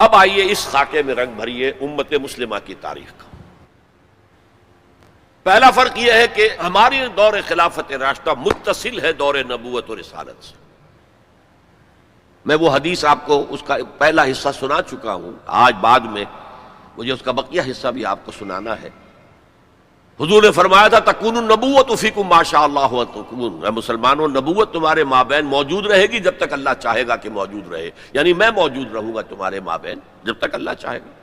اب آئیے اس خاکے میں رنگ بھریے امت مسلمہ کی تاریخ کا۔ پہلا فرق یہ ہے کہ ہماری دور خلافت راشدہ متصل ہے دور نبوت اور رسالت سے۔ میں وہ حدیث آپ کو اس کا پہلا حصہ سنا چکا ہوں، آج بعد میں مجھے اس کا بقیہ حصہ بھی آپ کو سنانا ہے۔ حضور نے فرمایا تھا تکون النبوۃ فیکم ما شاء اللہ تکون، اے مسلمانوں نبوت تمہارے مابین موجود رہے گی جب تک اللہ چاہے گا کہ موجود رہے، یعنی میں موجود رہوں گا تمہارے مابین جب تک اللہ چاہے گا۔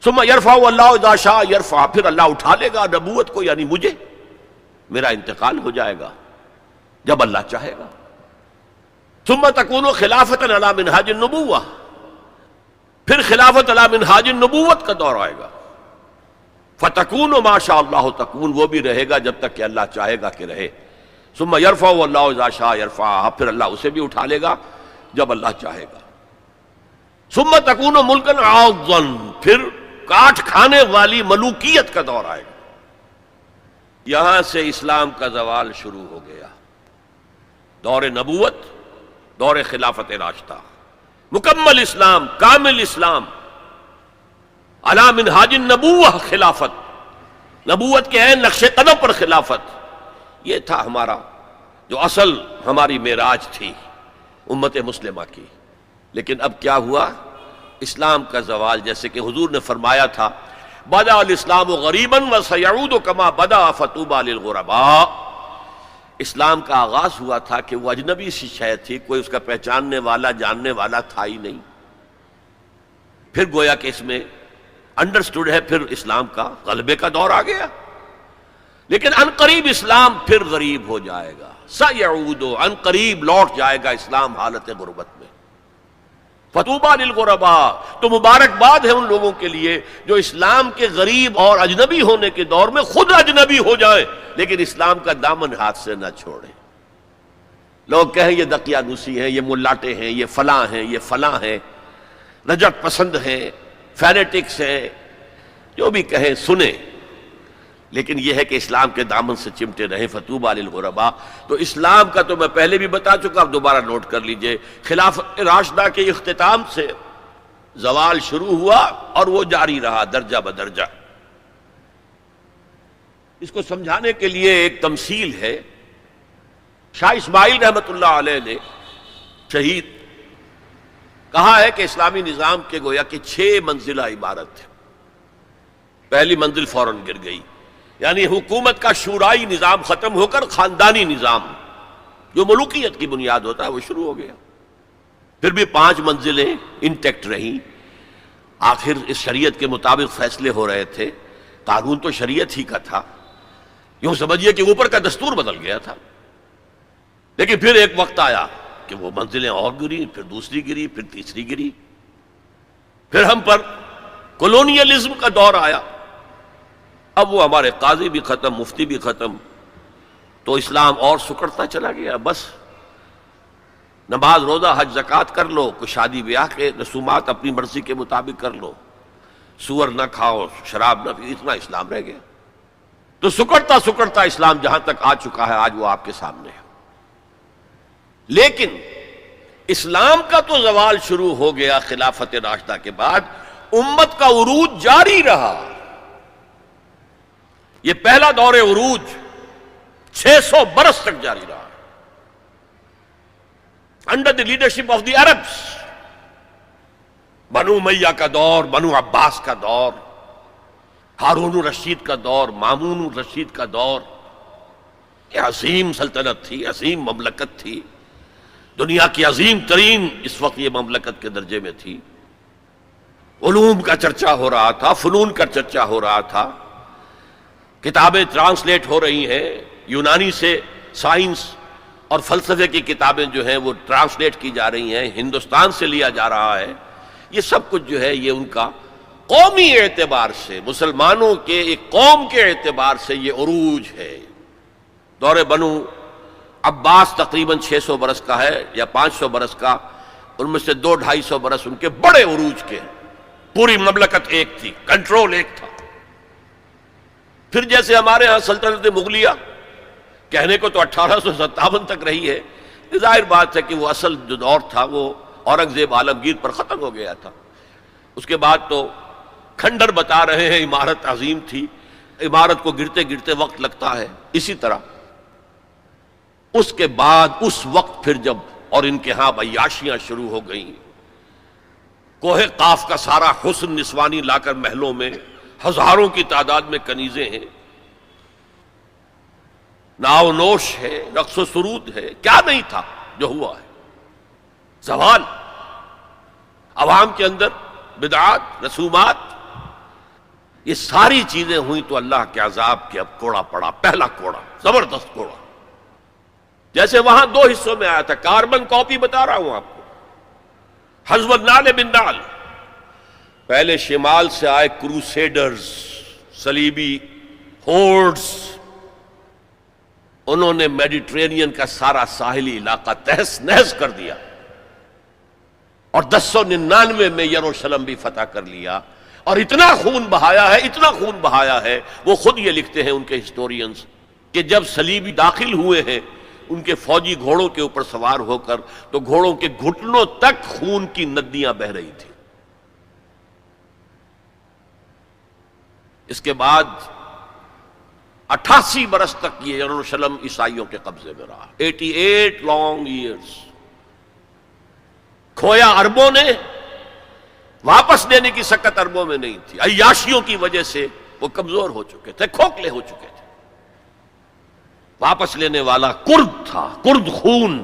ثم یرفع اللہ اذا شاء یرفع، پھر اللہ اٹھا لے گا نبوت کو، یعنی مجھے، میرا انتقال ہو جائے گا جب اللہ چاہے گا۔ ثم تکون خلافۃ علی منہاج النبوۃ، پھر خلافت علی منہاج النبوت کا دور آئے گا۔ فتکون ما شاء اللہ تکون، وہ بھی رہے گا جب تک کہ اللہ چاہے گا کہ رہے۔ ثم یرفع اللہ اذا شاء یرفع، پھر اللہ اسے بھی اٹھا لے گا جب اللہ چاہے گا۔ ثم تکون ملکا عاضا، پھر کاٹ کھانے والی ملوکیت کا دور آئے گا۔ یہاں سے اسلام کا زوال شروع ہو گیا، دور نبوت، دور خلافت راشدہ، مکمل اسلام، کامل اسلام، علی منہاج النبوۃ خلافت، نبوت کے عین نقش قدم پر خلافت، یہ تھا ہمارا جو اصل ہماری معراج تھی امت مسلمہ کی۔ لیکن اب کیا ہوا؟ اسلام کا زوال، جیسے کہ حضور نے فرمایا تھا بدأ الاسلام غریبا وسیعود کما بدأ فطوبی للغرباء، اسلام کا آغاز ہوا تھا کہ وہ اجنبی سی شے تھی، کوئی اس کا پہچاننے والا جاننے والا تھا ہی نہیں، پھر گویا کہ اس میں انڈرسٹوڈ ہے، پھر اسلام کا غلبے کا دور آ گیا۔ لیکن عنقریب اسلام پھر غریب ہو جائے گا، سیعود، عنقریب لوٹ جائے گا اسلام حالت غربت میں۔ فطوبی للغرباء، تو مبارکباد ہے ان لوگوں کے لیے جو اسلام کے غریب اور اجنبی ہونے کے دور میں خود اجنبی ہو جائیں لیکن اسلام کا دامن ہاتھ سے نہ چھوڑیں۔ لوگ کہیں یہ دقیانوسی ہیں، یہ ملاٹے ہیں، یہ فلاں ہیں، یہ فلاں ہیں، رجعت پسند ہیں، فینیٹکس ہیں، جو بھی کہیں سنیں، لیکن یہ ہے کہ اسلام کے دامن سے چمٹے رہیں۔ فطوبی للغرباء، تو اسلام کا تو میں پہلے بھی بتا چکا، اب دوبارہ نوٹ کر لیجئے، خلافت راشدہ کے اختتام سے زوال شروع ہوا اور وہ جاری رہا درجہ بدرجہ۔ اس کو سمجھانے کے لیے ایک تمثیل ہے، شاہ اسماعیل رحمۃ اللہ علیہ نے شہید کہا ہے کہ اسلامی نظام کے گویا کہ 6 منزلہ عبارت ہے۔ پہلی منزل فوراً گر گئی، یعنی حکومت کا شورائی نظام ختم ہو کر خاندانی نظام جو ملوکیت کی بنیاد ہوتا ہے وہ شروع ہو گیا۔ پھر بھی 5 منزلیں انٹیکٹ رہیں، آخر اس شریعت کے مطابق فیصلے ہو رہے تھے، قانون تو شریعت ہی کا تھا، یوں سمجھیے کہ اوپر کا دستور بدل گیا تھا۔ لیکن پھر ایک وقت آیا کہ وہ منزلیں اور گری، پھر دوسری گری، پھر تیسری گری، پھر ہم پر کولونیلزم کا دور آیا۔ اب وہ ہمارے قاضی بھی ختم، مفتی بھی ختم، تو اسلام اور سکڑتا چلا گیا۔ بس نماز روزہ حج زکوٰۃ کر لو، کوئی شادی بیاہ کے رسومات اپنی مرضی کے مطابق کر لو، سور نہ کھاؤ، شراب نہ پیو، اتنا اسلام رہ گیا۔ تو سکڑتا سکڑتا اسلام جہاں تک آ چکا ہے آج وہ آپ کے سامنے ہے۔ لیکن اسلام کا تو زوال شروع ہو گیا خلافت راشدہ کے بعد، امت کا عروج جاری رہا۔ یہ پہلا دور عروج 600 برس تک جاری رہا، under the leadership of the Arabs, بنو امیہ کا دور، بنو عباس کا دور، ہارون الرشید کا دور، مامون الرشید کا دور۔ یہ عظیم سلطنت تھی، عظیم مملکت تھی، دنیا کی عظیم ترین اس وقت یہ مملکت کے درجے میں تھی۔ علوم کا چرچا ہو رہا تھا، فنون کا چرچا ہو رہا تھا، کتابیں ٹرانسلیٹ ہو رہی ہیں، یونانی سے سائنس اور فلسفے کی کتابیں جو ہیں وہ ٹرانسلیٹ کی جا رہی ہیں، ہندوستان سے لیا جا رہا ہے۔ یہ سب کچھ جو ہے یہ ان کا قومی اعتبار سے، مسلمانوں کے ایک قوم کے اعتبار سے یہ عروج ہے۔ دور بنو عباس تقریباً 600 برس کا ہے یا 500 برس کا، ان میں سے 200-250 برس ان کے بڑے عروج کے، پوری مملکت ایک تھی، کنٹرول ایک تھا۔ پھر جیسے ہمارے ہاں سلطنت مغلیہ کہنے کو تو 1857 تک رہی ہے، ظاہر بات ہے کہ وہ اصل جو دور تھا وہ اورنگزیب عالمگیر پر ختم ہو گیا تھا. اس کے بعد تو کھنڈر بتا رہے ہیں عمارت عظیم تھی، عمارت کو گرتے گرتے وقت لگتا ہے. اسی طرح اس کے بعد اس وقت پھر جب اور ان کے ہاں عیاشیاں شروع ہو گئیں، کوہ قاف کا سارا حسن نسوانی لا کر محلوں میں، ہزاروں کی تعداد میں کنیزیں ہیں، ناو نوش ہے، رقص و سرود ہے. کیا نہیں تھا جو ہوا ہے. زوال عوام کے اندر بدعات، رسومات، یہ ساری چیزیں ہوئیں تو اللہ کے عذاب کے اب کوڑا پڑا، پہلا کوڑا، زبردست کوڑا. جیسے وہاں دو حصوں میں آیا تھا، کاربن کاپی بتا رہا ہوں آپ کو. حزب النال بن نال، پہلے شمال سے آئے کروسیڈرز، صلیبی ہورڈز، انہوں نے میڈیٹرینین کا سارا ساحلی علاقہ تہس نہس کر دیا اور 1099 میں یروشلم بھی فتح کر لیا. اور اتنا خون بہایا ہے، اتنا خون بہایا ہے، وہ خود یہ لکھتے ہیں ان کے ہسٹورینز کہ جب صلیبی داخل ہوئے ہیں ان کے فوجی گھوڑوں کے اوپر سوار ہو کر تو گھوڑوں کے گھٹنوں تک خون کی ندیاں بہہ رہی تھیں. اس کے بعد 88 برس تک یہ یروشلم عیسائیوں کے قبضے میں رہا. 88 لانگ ایئرز. کھویا اربوں نے، واپس دینے کی سکت اربوں میں نہیں تھی. عیاشیوں کی وجہ سے وہ کمزور ہو چکے تھے، کھوکھلے ہو چکے تھے. واپس لینے والا کرد تھا، کرد خون،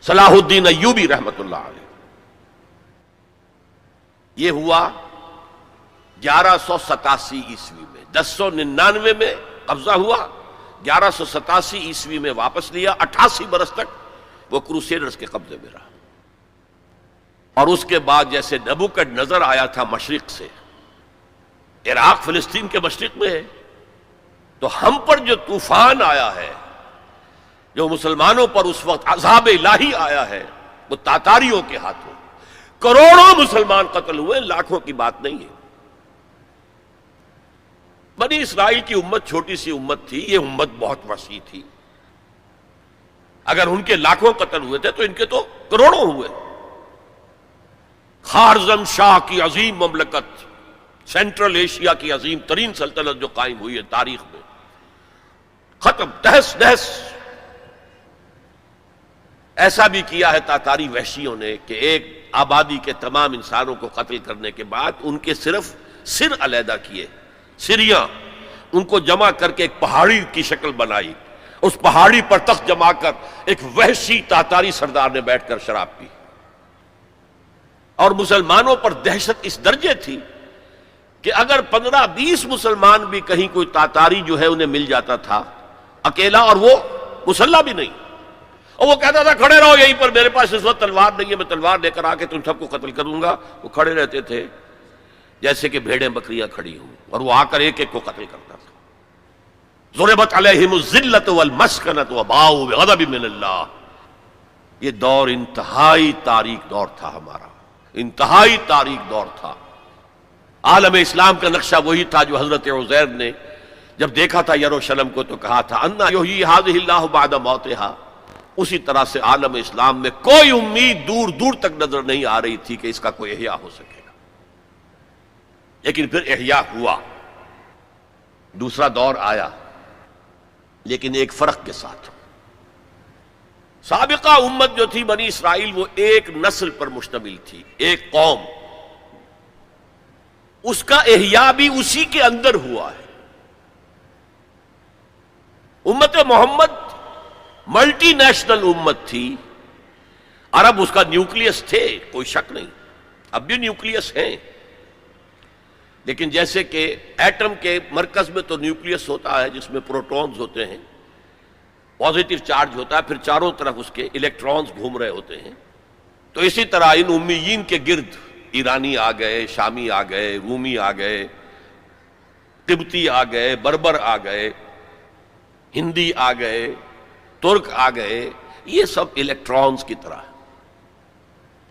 صلاح الدین ایوبی رحمت اللہ علیہ. یہ ہوا 1187 عیسوی میں. 1099 میں قبضہ ہوا، 1187 عیسوی میں واپس لیا. 88 برس تک وہ کروسیڈرز کے قبضے میں رہا. اور اس کے بعد جیسے نبوکڈ آیا تھا مشرق سے، عراق فلسطین کے مشرق میں ہے، تو ہم پر جو طوفان آیا ہے، جو مسلمانوں پر اس وقت عذاب الہی آیا ہے، وہ تاتاریوں کے ہاتھوں. کروڑوں مسلمان قتل ہوئے، لاکھوں کی بات نہیں ہے. بنی اسرائیل کی امت چھوٹی سی امت تھی، یہ امت بہت وسیع تھی. اگر ان کے لاکھوں قتل ہوئے تھے تو ان کے تو کروڑوں ہوئے. خارزم شاہ کی عظیم مملکت، سینٹرل ایشیا کی عظیم ترین سلطنت جو قائم ہوئی ہے تاریخ میں، ختم، تہس نہس. ایسا بھی کیا ہے تاتاری وحشیوں نے کہ ایک آبادی کے تمام انسانوں کو قتل کرنے کے بعد ان کے صرف سر علیحدہ کیے، سریاں، ان کو جمع کر کے ایک پہاڑی کی شکل بنائی. اس پہاڑی پر تخت جما کر ایک وحشی تاتاری سردار نے بیٹھ کر شراب پی. اور مسلمانوں پر دہشت اس درجے تھی کہ اگر 15-20 مسلمان بھی کہیں کوئی تاتاری جو ہے انہیں مل جاتا تھا اکیلا، اور وہ مسلح بھی نہیں، اور وہ کہتا تھا کھڑے رہو یہیں پر، میرے پاس اس وقت تلوار نہیں ہے، میں تلوار لے کر آ کے تم سب کو قتل کروں گا. وہ کھڑے رہتے تھے جیسے کہ بھیڑیں بکریاں کھڑی ہوں، اور وہ آ کر ایک ایک کو قتل کرتا تھا. ضربت علیہم الذلۃ والمسکنۃ وباؤوا بغضب من اللہ. یہ دور انتہائی تاریک دور تھا ہمارا، انتہائی تاریک دور تھا. عالم اسلام کا نقشہ وہی تھا جو حضرت عزیر نے جب دیکھا تھا یروشلم کو تو کہا تھا انا یحیی ھذہ اللہ بعد موتھا. اسی طرح سے عالم اسلام میں کوئی امید دور دور تک نظر نہیں آ رہی تھی کہ اس کا کوئی احیاء ہو سکے گا. لیکن پھر احیاء ہوا، دوسرا دور آیا، لیکن ایک فرق کے ساتھ. سابقہ امت جو تھی بنی اسرائیل، وہ ایک نسل پر مشتمل تھی، ایک قوم. اس کا احیاء بھی اسی کے اندر ہوا ہے. امت محمد ملٹی نیشنل امت تھی. عرب اس کا نیوکلیس تھے، کوئی شک نہیں، اب بھی نیوکلیس ہیں. لیکن جیسے کہ ایٹم کے مرکز میں تو نیوکلیس ہوتا ہے جس میں پروٹونز ہوتے ہیں، پازیٹیو چارج ہوتا ہے، پھر چاروں طرف اس کے الیکٹرانز گھوم رہے ہوتے ہیں. تو اسی طرح ان امیین کے گرد ایرانی آ گئے، شامی آ گئے، رومی آ گئے، قبطی آ گئے، بربر آ گئے، ہندی آ گئے، ترک آ گئے. یہ سب الیکٹرانز کی طرح.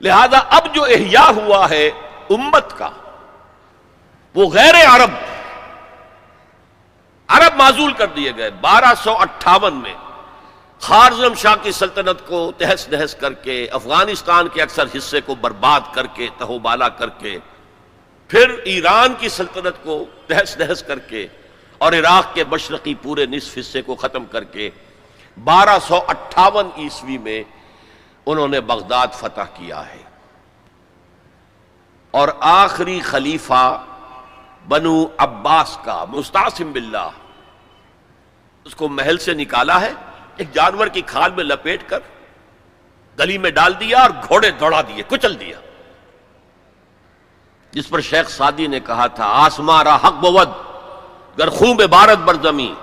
لہذا اب جو احیاء ہوا ہے امت کا، وہ غیر عرب معزول کر دیے گئے. 1258 میں خوارزم شاہ کی سلطنت کو تہس نہس کر کے، افغانستان کے اکثر حصے کو برباد کر کے، تہو بالا کر کے، پھر ایران کی سلطنت کو تہس نہس کر کے، اور عراق کے مشرقی پورے نصف حصے کو ختم کر کے 1258 عیسوی میں انہوں نے بغداد فتح کیا ہے، اور آخری خلیفہ بنو عباس کا مستعصم باللہ اس کو محل سے نکالا ہے، ایک جانور کی کھال میں لپیٹ کر گلی میں ڈال دیا اور گھوڑے دوڑا دیے، کچل دیا، جس پر شیخ سعدی نے کہا تھا آسماں را حق بود گر خون بارت بر زمین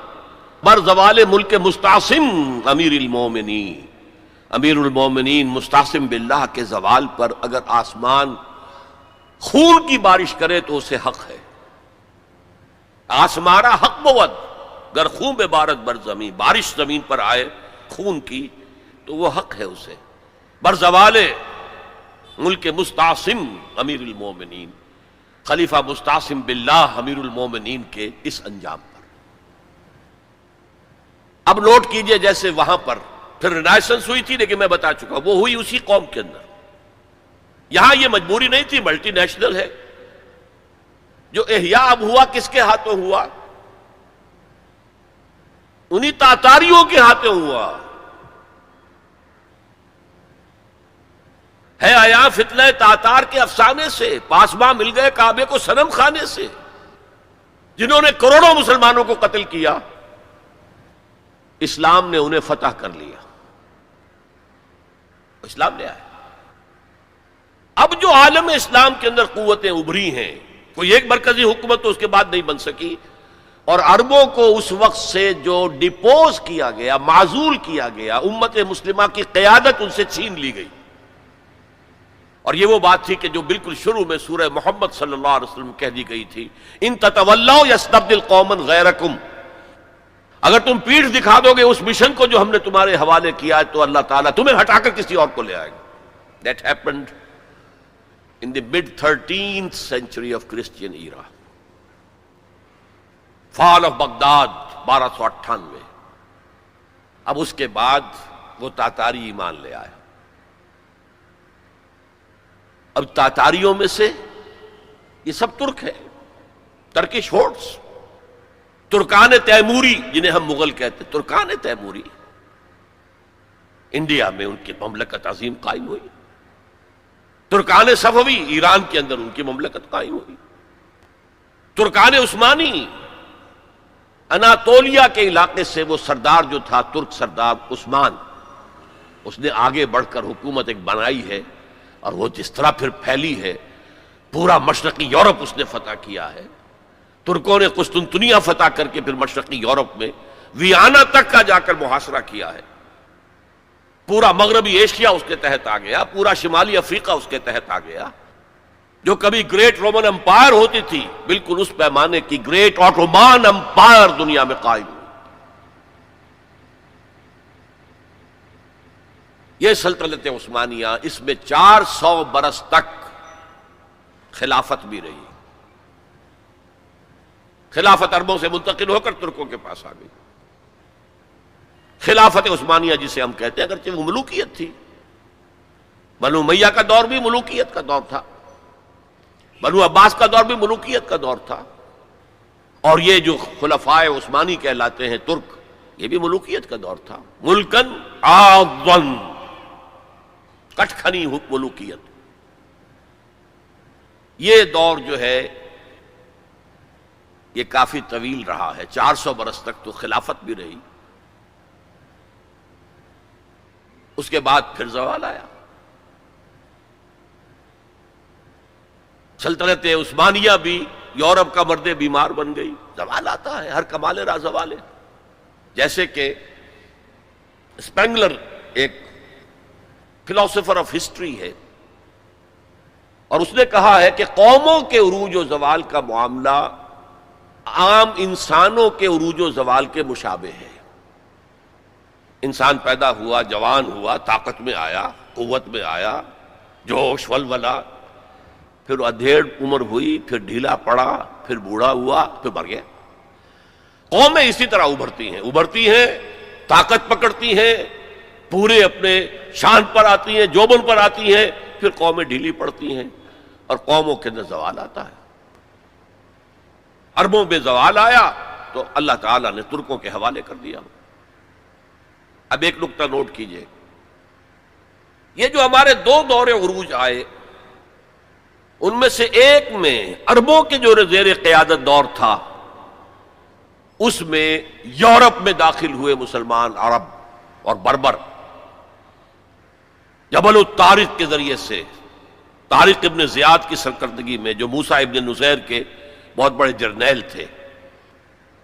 بر زوال ملک مستعصم امیر المومنین، امیر المومنین مستعصم باللہ کے زوال پر اگر آسمان خون کی بارش کرے تو اسے حق ہے، آسمارا حق بود گر خون بارت بر زمین، بارش زمین پر آئے خون کی تو وہ حق ہے اسے، بر زوال ملک مستعصم امیر المومنین، خلیفہ مستعصم باللہ امیر المومنین کے اس انجام پر۔ اب نوٹ کیجئے جیسے وہاں پر پھر رینائسنس ہوئی تھی، لیکن میں بتا چکا وہ ہوئی اسی قوم کے اندر، یہاں یہ مجبوری نہیں تھی، ملٹی نیشنل ہے، جو احیاء اب ہوا کس کے ہاتھوں ہوا؟ انہی تاتاریوں کے ہاتھوں ہوا ہے، آیا فتنہ تاتار کے افسانے سے، پاسباں مل گئے کعبے کو صنم خانے سے، جنہوں نے کروڑوں مسلمانوں کو قتل کیا، اسلام نے انہیں فتح کر لیا، اسلام نے آیا۔ اب جو عالم اسلام کے اندر قوتیں ابھری ہیں، کوئی ایک مرکزی حکومت تو اس کے بعد نہیں بن سکی، اور عربوں کو اس وقت سے جو ڈیپوز کیا گیا، معزول کیا گیا، امت مسلمہ کی قیادت ان سے چھین لی گئی، اور یہ وہ بات تھی کہ جو بالکل شروع میں سورہ محمد صلی اللہ علیہ وسلم کہہ دی گئی تھی، ان تتولوا یستبدل قوما غیرکم، اگر تم پیٹھ دکھا دو گے اس مشن کو جو ہم نے تمہارے حوالے کیا ہے تو اللہ تعالیٰ تمہیں ہٹا کر کسی اور کو لے آئے گا۔ That happened in the mid-13th century of Christian era. Fall of Baghdad 1298۔ اب اس کے بعد وہ تاتاری ایمان لے آیا۔ اب تاتاریوں میں سے یہ سب ترک ہے، ترکش ہورڈز، ترکان تیموری جنہیں ہم مغل کہتے ہیں، ترکان تیموری، انڈیا میں ان کی مملکت عظیم قائم ہوئی، ترکان صفوی ایران کے اندر ان کی مملکت قائم ہوئی، ترکان عثمانی اناتولیا کے علاقے سے وہ سردار جو تھا ترک سردار عثمان، اس نے آگے بڑھ کر حکومت ایک بنائی ہے، اور وہ جس طرح پھر پھیلی ہے، پورا مشرقی یورپ اس نے فتح کیا ہے۔ ترکوں نے قسطنطنیہ فتح کر کے پھر مشرقی یورپ میں ویانا تک کا جا کر محاصرہ کیا ہے، پورا مغربی ایشیا اس کے تحت آ گیا، پورا شمالی افریقہ اس کے تحت آ گیا۔ جو کبھی گریٹ رومن امپائر ہوتی تھی، بالکل اس پیمانے کی گریٹ آٹومان امپائر دنیا میں قائم ہوئی۔ یہ سلطنت عثمانیہ، اس میں 400 برس تک خلافت بھی رہی، خلافت عربوں سے منتقل ہو کر ترکوں کے پاس آ گئی۔ خلافت عثمانیہ جسے ہم کہتے ہیں، اگرچہ وہ ملوکیت تھی، بنو امیہ کا دور بھی ملوکیت کا دور تھا، بنو عباس کا دور بھی ملوکیت کا دور تھا، اور یہ جو خلفائے عثمانی کہلاتے ہیں ترک، یہ بھی ملوکیت کا دور تھا، ملکن عاضن، کٹکھنی ملوکیت۔ یہ دور جو ہے یہ کافی طویل رہا ہے، 400 برس تک تو خلافت بھی رہی، اس کے بعد پھر زوال آیا۔ سلطنت عثمانیہ بھی یورپ کا مرد بیمار بن گئی، زوال آتا ہے، ہر کمال را زوال ہے۔ جیسے کہ اسپینگلر ایک فلاسفر آف ہسٹری ہے، اور اس نے کہا ہے کہ قوموں کے عروج و زوال کا معاملہ عام انسانوں کے عروج و زوال کے مشابہ ہے۔ انسان پیدا ہوا، جوان ہوا، طاقت میں آیا، قوت میں آیا، جوش ولولہ، پھر ادھیڑ عمر ہوئی، پھر ڈھیلا پڑا، پھر بوڑھا ہوا، پھر مر گیا۔ قومیں اسی طرح ابھرتی ہیں طاقت پکڑتی ہیں، پورے اپنے شان پر آتی ہیں، جوبن پر آتی ہیں، پھر قومیں ڈھیلی پڑتی ہیں اور قوموں کے اندر زوال آتا ہے۔ عربوں میں زوال آیا تو اللہ تعالیٰ نے ترکوں کے حوالے کر دیا۔ اب ایک نقطہ نوٹ کیجئے، یہ جو ہمارے دو دور عروج آئے، ان میں سے ایک میں عربوں کے جو زیر قیادت دور تھا، اس میں یورپ میں داخل ہوئے مسلمان عرب اور بربر، جبل الطارق کے ذریعے سے، طارق ابن زیاد کی سرکردگی میں، جو موسیٰ ابن نصیر کے بہت بڑے جرنیل تھے،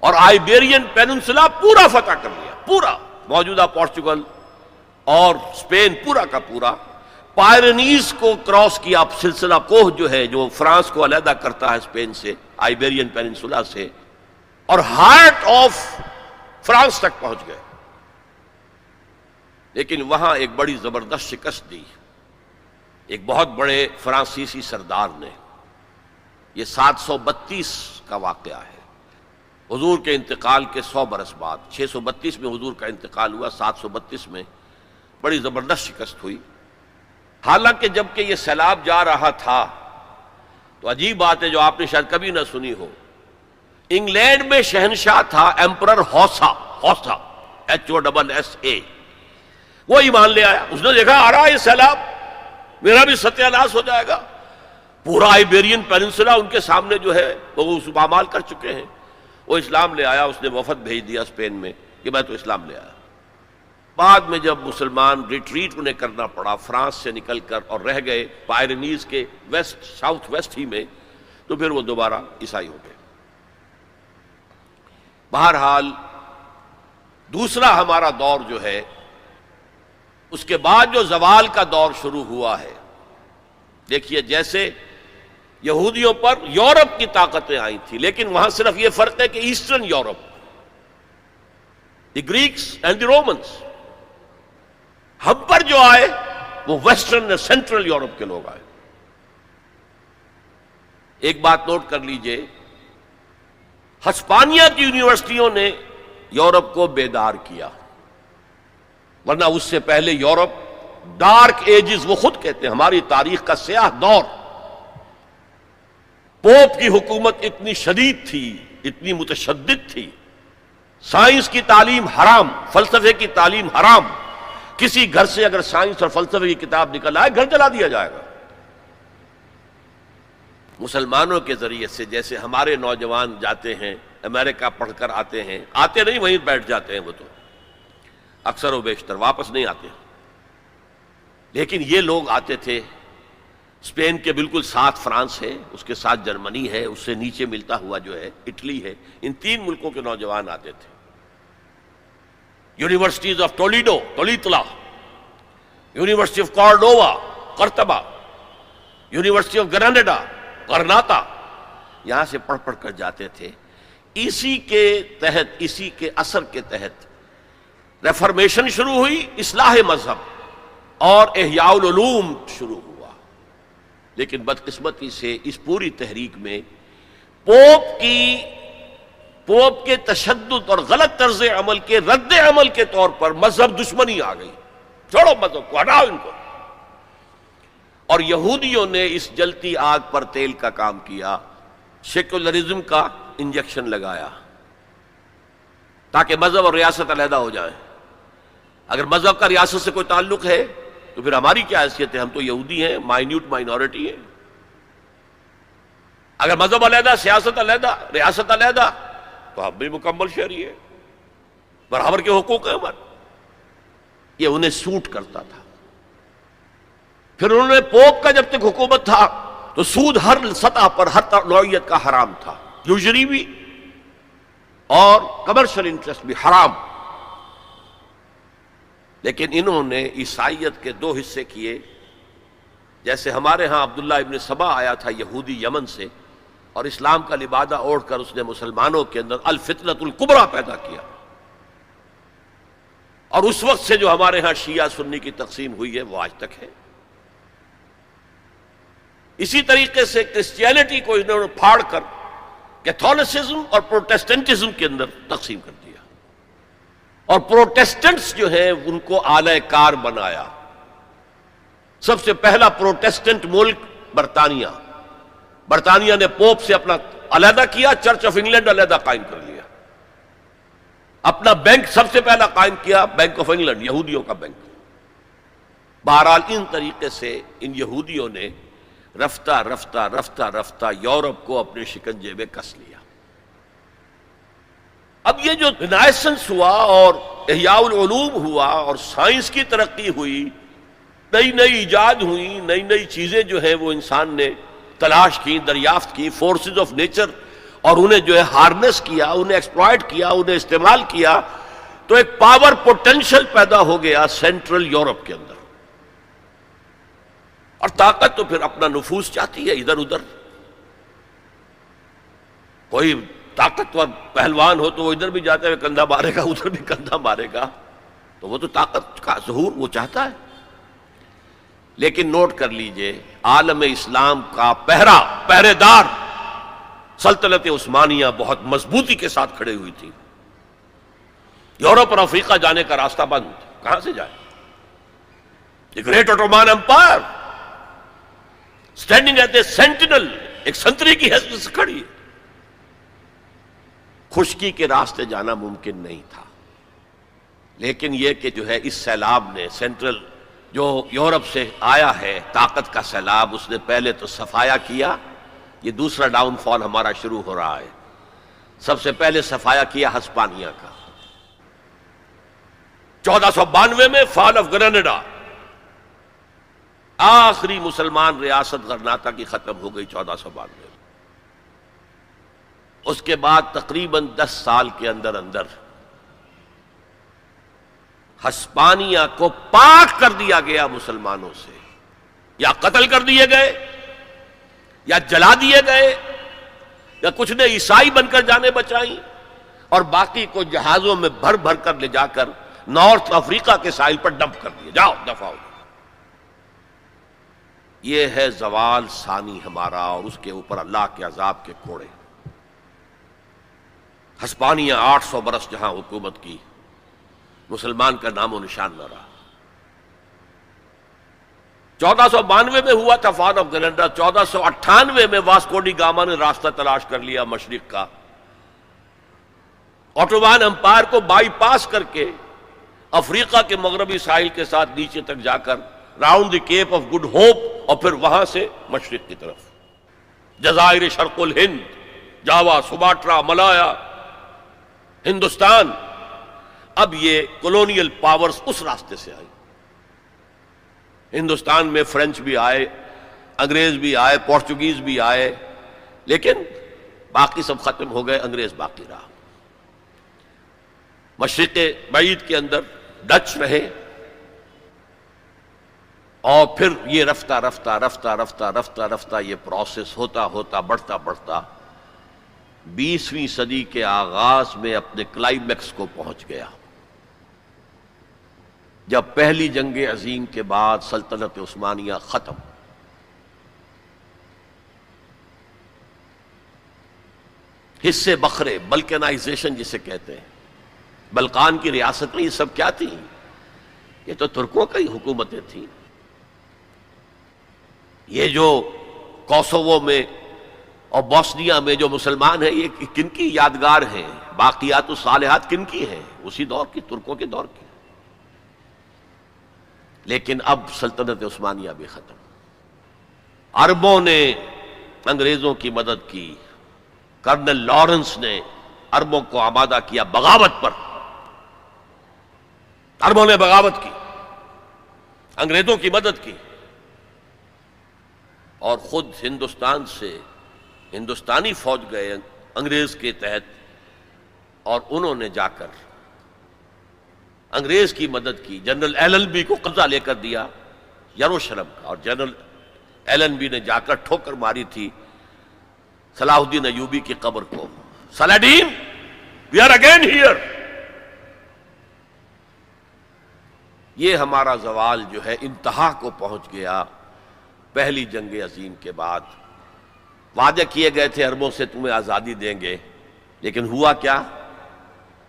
اور آئیبیرین پیننسلا پورا فتح کر لیا، پورا، موجودہ پورچگل اور اسپین پورا کا پورا، پائرنیز کو کراس کیا، سلسلہ کوہ جو ہے جو فرانس کو علیحدہ کرتا ہے اسپین سے، آئیبیرین پیننسلا سے، اور ہارٹ آف فرانس تک پہنچ گئے۔ لیکن وہاں ایک بڑی زبردست شکست دی ایک بہت بڑے فرانسیسی سردار نے۔ یہ 732 کا واقعہ ہے، حضور کے انتقال کے 100 برس بعد۔ 632 میں حضور کا انتقال ہوا، 732 میں بڑی زبردست شکست ہوئی۔ حالانکہ جب کہ یہ سیلاب جا رہا تھا تو عجیب بات ہے جو آپ نے شاید کبھی نہ سنی ہو، انگلینڈ میں شہنشاہ تھا ایمپرر ہوسا، HOSSA، وہ ایمان لے آیا۔ اس نے دیکھا آ رہا ہے یہ سیلاب، میرا بھی ستیہ ناش ہو جائے گا۔ پورا آئیبیرین پیننسلا ان کے سامنے جو ہے وہ پامال کر چکے ہیں۔ وہ اسلام لے آیا، اس نے وفد بھیج دیا اسپین میں کہ میں تو اسلام لے آیا۔ بعد میں جب مسلمان ریٹریٹ انہیں کرنا پڑا فرانس سے نکل کر اور رہ گئے پائرنیز کے ویسٹ، ساؤتھ ویسٹ ہی میں، تو پھر وہ دوبارہ عیسائی ہو گئے۔ بہرحال دوسرا ہمارا دور جو ہے، اس کے بعد جو زوال کا دور شروع ہوا ہے، دیکھیے جیسے یہودیوں پر یورپ کی طاقتیں آئی تھیں، لیکن وہاں صرف یہ فرق ہے کہ eastern Europe, the Greeks and the Romans, ہم پر جو آئے وہ ویسٹرن اور سینٹرل یورپ کے لوگ آئے۔ ایک بات نوٹ کر لیجئے، ہسپانیہ کی یونیورسٹیوں نے یورپ کو بیدار کیا، ورنہ اس سے پہلے یورپ ڈارک ایجز، وہ خود کہتے ہیں ہماری تاریخ کا سیاہ دور، پوپ کی حکومت اتنی شدید تھی، اتنی متشدد تھی، سائنس کی تعلیم حرام، فلسفے کی تعلیم حرام، کسی گھر سے اگر سائنس اور فلسفے کی کتاب نکل آئے گھر جلا دیا جائے گا۔ مسلمانوں کے ذریعے سے جیسے ہمارے نوجوان جاتے ہیں امریکہ پڑھ کر آتے ہیں، آتے نہیں وہیں بیٹھ جاتے ہیں، وہ تو اکثر و بیشتر واپس نہیں آتے، لیکن یہ لوگ آتے تھے۔ اسپین کے بالکل ساتھ فرانس ہے، اس کے ساتھ جرمنی ہے، اس سے نیچے ملتا ہوا جو ہے اٹلی ہے، ان 3 ملکوں کے نوجوان آتے تھے۔ یونیورسٹیز آف ٹولیڈو، تولیتلا، یونیورسٹی آف کارڈووا، قرطبہ، یونیورسٹی آف گراناڈا، غرناطہ، یہاں سے پڑھ پڑھ کر جاتے تھے۔ اسی کے تحت، اسی کے اثر کے تحت ریفارمیشن شروع ہوئی، اصلاح مذہب اور احیاء العلوم شروع ہوا۔ لیکن بدقسمتی سے اس پوری تحریک میں پوپ کے تشدد اور غلط طرز عمل کے رد عمل کے طور پر مذہب دشمنی آ گئی، چھوڑو مذہب کو، ہٹاؤ ان کو۔ اور یہودیوں نے اس جلتی آگ پر تیل کا کام کیا، سیکولرزم کا انجیکشن لگایا تاکہ مذہب اور ریاست علیحدہ ہو جائیں۔ اگر مذہب کا ریاست سے کوئی تعلق ہے تو پھر ہماری کیا حیثیت ہے؟ ہم تو یہودی ہیں، مائنیوٹ مائنورٹی ہیں۔ اگر مذہب علیحدہ، سیاست علیحدہ، ریاست علیحدہ، تو ہم بھی مکمل شہری ہیں، برابر کے حقوق ہیں ہمارے۔ یہ انہیں سوٹ کرتا تھا۔ پھر انہوں نے پوپ کا جب تک حکومت تھا تو سود ہر سطح پر، ہر نوعیت کا حرام تھا، یوزری بھی اور کمرشل انٹرسٹ بھی حرام۔ لیکن انہوں نے عیسائیت کے 2 حصے کیے، جیسے ہمارے ہاں عبداللہ ابن سبا آیا تھا یہودی یمن سے، اور اسلام کا لبادہ اوڑھ کر اس نے مسلمانوں کے اندر الفتنۃ الکبریٰ پیدا کیا، اور اس وقت سے جو ہمارے ہاں شیعہ سنی کی تقسیم ہوئی ہے وہ آج تک ہے۔ اسی طریقے سے کرسچینٹی کو انہوں نے پھاڑ کر کیتھولسزم اور پروٹیسٹنٹزم کے اندر تقسیم کر دیا۔ اور پروٹیسٹنٹس جو ہیں ان کو آلہ کار بنایا. سب سے پہلا پروٹیسٹنٹ ملک برطانیہ. برطانیہ نے پوپ سے اپنا علیحدہ کیا، چرچ آف انگلینڈ علیحدہ قائم کر لیا. اپنا بینک سب سے پہلا قائم کیا بینک آف انگلینڈ، یہودیوں کا بینک. بہرحال ان طریقے سے ان یہودیوں نے رفتہ رفتہ رفتہ رفتہ یورپ کو اپنے شکنجے میں کس لیا. اب یہ جو رینائسنس ہوا اور احیاء العلوم ہوا اور سائنس کی ترقی ہوئی، نئی نئی ایجاد ہوئی، نئی نئی چیزیں جو ہیں وہ انسان نے تلاش کی، دریافت کی، فورسز آف نیچر، اور انہیں جو ہے ہارنس کیا، انہیں ایکسپلائٹ کیا، انہیں استعمال کیا، تو ایک پاور پوٹینشل پیدا ہو گیا سینٹرل یورپ کے اندر. اور طاقت تو پھر اپنا نفوذ چاہتی ہے ادھر ادھر. کوئی طاقتور پہلوان ہو تو وہ ادھر بھی جاتے ہوئے کندھا مارے گا، ادھر بھی کندھا مارے گا، تو وہ تو طاقت کا ظہور وہ چاہتا ہے. لیکن نوٹ کر لیجئے، عالم اسلام کا پہرے دار سلطنت عثمانیہ بہت مضبوطی کے ساتھ کھڑے ہوئی تھی. یورپ اور افریقہ جانے کا راستہ بند، کہاں سے جائے؟ The great Ottoman empire standing at a sentinel, ایک سنتری کی حیثیت سے کھڑی ہے. خشکی کے راستے جانا ممکن نہیں تھا، لیکن یہ کہ جو ہے اس سیلاب نے سینٹرل جو یورپ سے آیا ہے طاقت کا سیلاب، اس نے پہلے تو صفایا کیا. یہ دوسرا ڈاؤن فال ہمارا شروع ہو رہا ہے. سب سے پہلے صفایا کیا ہسپانیہ کا. 1492 میں فال آف گریناڈا، آخری مسلمان ریاست غرناطہ کی ختم ہو گئی 1492 میں. اس کے بعد تقریباً 10 سال کے اندر ہسپانیہ کو پاک کر دیا گیا مسلمانوں سے. یا قتل کر دیے گئے، یا جلا دیے گئے، یا کچھ نے عیسائی بن کر جانیں بچائیں، اور باقی کو جہازوں میں بھر بھر کر لے جا کر نارتھ افریقہ کے ساحل پر ڈمپ کر دیے. جاؤ دفع ہو. یہ ہے زوال ثانی ہمارا، اور اس کے اوپر اللہ کے عذاب کے کوڑے. ہسپانیہ 800 برس جہاں حکومت کی، مسلمان کا نام و نشان نہ رہا. 1492 میں ہوا تھا فال آف گریناڈا. 1498 میں واسکو ڈی گاما نے راستہ تلاش کر لیا مشرق کا. اوٹومان امپائر کو بائی پاس کر کے افریقہ کے مغربی ساحل کے ساتھ نیچے تک جا کر round the Cape of Good Hope, اور پھر وہاں سے مشرق کی طرف جزائر شرق الہند، جاوا، سماٹرا، ملایا، ہندوستان. اب یہ کولونیل پاورز اس راستے سے آئی. ہندوستان میں فرینچ بھی آئے، انگریز بھی آئے، پورچوگیز بھی آئے، لیکن باقی سب ختم ہو گئے، انگریز باقی رہا. مشرق بعید کے اندر ڈچ رہے، اور پھر یہ رفتہ رفتہ رفتہ رفتہ رفتہ رفتہ یہ پروسیس ہوتا ہوتا بڑھتا بڑھتا 20ویں صدی کے آغاز میں اپنے کلائمیکس کو پہنچ گیا، جب پہلی جنگ عظیم کے بعد سلطنت عثمانیہ ختم. حصے بکھرے، بلکانائزیشن جسے کہتے ہیں. بلقان کی ریاستیں یہ سب کیا تھیں؟ یہ تو ترکوں کی حکومتیں تھیں. یہ جو کوسوو میں اور بوسنیا میں جو مسلمان ہیں، یہ کن کی یادگار ہیں؟ باقیات الصالحات کن کی ہیں؟ اسی دور کی، ترکوں کے دور کی. لیکن اب سلطنت عثمانیہ بھی ختم. عربوں نے انگریزوں کی مدد کی. کرنل لارنس نے عربوں کو آمادہ کیا بغاوت پر. عربوں نے بغاوت کی، انگریزوں کی مدد کی، اور خود ہندوستان سے ہندوستانی فوج گئے انگریز کے تحت، اور انہوں نے جا کر انگریز کی مدد کی. جنرل ایلن بی کو قبضہ لے کر دیا یروشلم کا، اور جنرل ایلن بی نے جا کر ٹھوکر ماری تھی صلاح الدین ایوبی کی قبر کو. سلاڈین، وی آر اگین ہیئر. یہ ہمارا زوال جو ہے انتہا کو پہنچ گیا پہلی جنگ عظیم کے بعد. وعدے کیے گئے تھے عربوں سے تمہیں آزادی دیں گے، لیکن ہوا کیا؟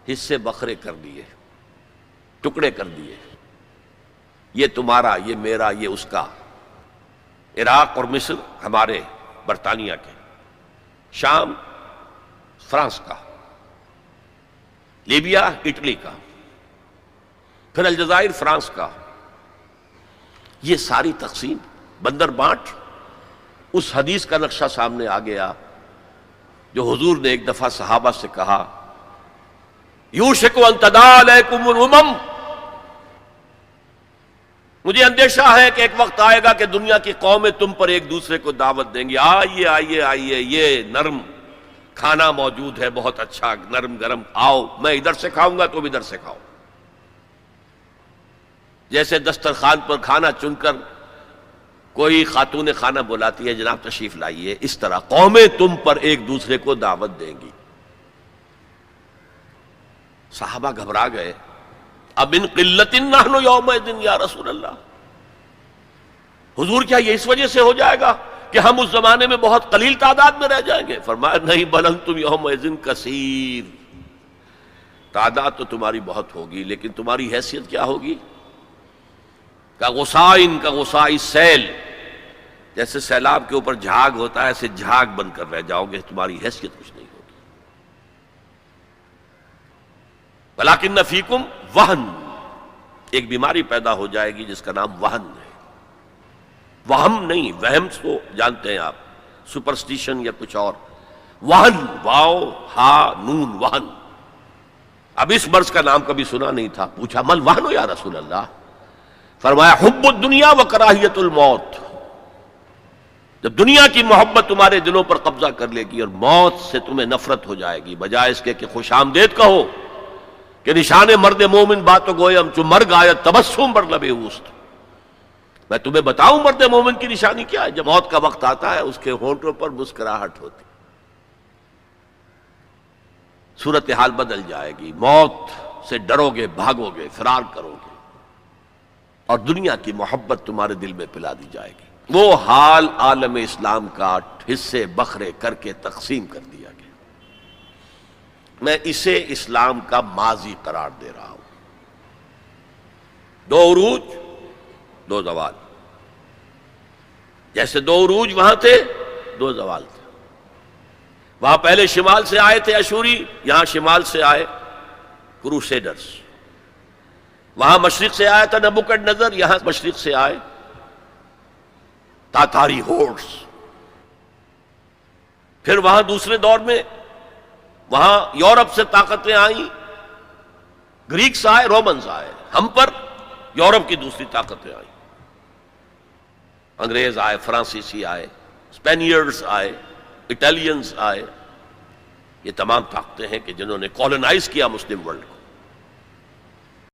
حصے بکھرے کر دیے. ٹکڑے کر دیے، یہ تمہارا، یہ میرا، یہ اس کا۔ عراق اور مصر ہمارے برطانیہ کے، شام فرانس کا، لیبیا اٹلی کا، پھر الجزائر فرانس کا۔ یہ ساری تقسیم بندر بانٹ، اس حدیث کا نقشہ سامنے آ گیا جو حضور نے ایک دفعہ صحابہ سے کہا، یوشک ان تداعی علیکم الامم، مجھے اندیشہ ہے کہ ایک وقت آئے گا کہ دنیا کی قومیں تم پر ایک دوسرے کو دعوت دیں گی، آئیے آئیے آئیے، یہ نرم کھانا موجود ہے، بہت اچھا نرم گرم، آؤ، میں ادھر سے کھاؤں گا تم ادھر سے کھاؤ۔ جیسے دسترخوان پر کھانا چن کر کوئی خاتون خانہ بلاتی ہے، جناب تشریف لائیے، اس طرح قومیں تم پر ایک دوسرے کو دعوت دیں گی۔ صحابہ گھبرا گئے، اب ان قلت نحن یومئذ یا رسول اللہ، حضور کیا یہ اس وجہ سے ہو جائے گا کہ ہم اس زمانے میں بہت قلیل تعداد میں رہ جائیں گے؟ فرمایا نہیں، بل انتم یومئذ کثیر، تعداد تو تمہاری بہت ہوگی لیکن تمہاری حیثیت کیا ہوگی؟ کا غصائن کا غصائی سیل، جیسے سیلاب کے اوپر جھاگ ہوتا ہے ایسے جھاگ بن کر رہ جاؤ گے، تمہاری حیثیت کچھ نہیں ہوگی۔ ولیکن فیکم وہن، ایک بیماری پیدا ہو جائے گی جس کا نام وہن ہے۔ وہم نہیں، وہم تو جانتے ہیں آپ، سپرسٹیشن یا کچھ اور، وہن، واو ہا نون، وہن۔ اب اس مرض کا نام کبھی سنا نہیں تھا، پوچھا مل وہن یا رسول اللہ؟ فرمایا حب الدنیا و کراہیت الموت، جب دنیا کی محبت تمہارے دلوں پر قبضہ کر لے گی اور موت سے تمہیں نفرت ہو جائے گی، بجائے اس کے کہ خوش آمدید کہو کہ نشان مرد مومن باتو گویم چو مرگ آیت تبسم بر لب اوست، میں تمہیں بتاؤں مرد مومن کی نشانی کیا ہے؟ جب موت کا وقت آتا ہے اس کے ہونٹوں پر مسکراہٹ ہوتی، صورتحال بدل جائے گی، موت سے ڈرو گے، بھاگو گے، فرار کرو گے، اور دنیا کی محبت تمہارے دل میں پلا دی جائے گی۔ وہ حال عالم اسلام کا حصے بکھرے کر کے تقسیم کر دیا گیا۔ میں اسے اسلام کا ماضی قرار دے رہا ہوں۔ دو عروج، دو زوال، جیسے دو عروج وہاں تھے، دو زوال تھے۔ وہاں پہلے شمال سے آئے تھے اشوری، یہاں شمال سے آئے کروسیڈرز۔ وہاں مشرق سے آیا تھا نبوکڈ نظر، یہاں مشرق سے آئے تاتاری ہورس۔ پھر وہاں دوسرے دور میں وہاں یورپ سے طاقتیں آئیں، گریکس آئے، رومنز آئے، ہم پر یورپ کی دوسری طاقتیں آئیں، انگریز آئے، فرانسیسی آئے، اسپینیئرز آئے، اٹالینز آئے۔ یہ تمام طاقتیں ہیں کہ جنہوں نے کالونائز کیا مسلم ورلڈ کو۔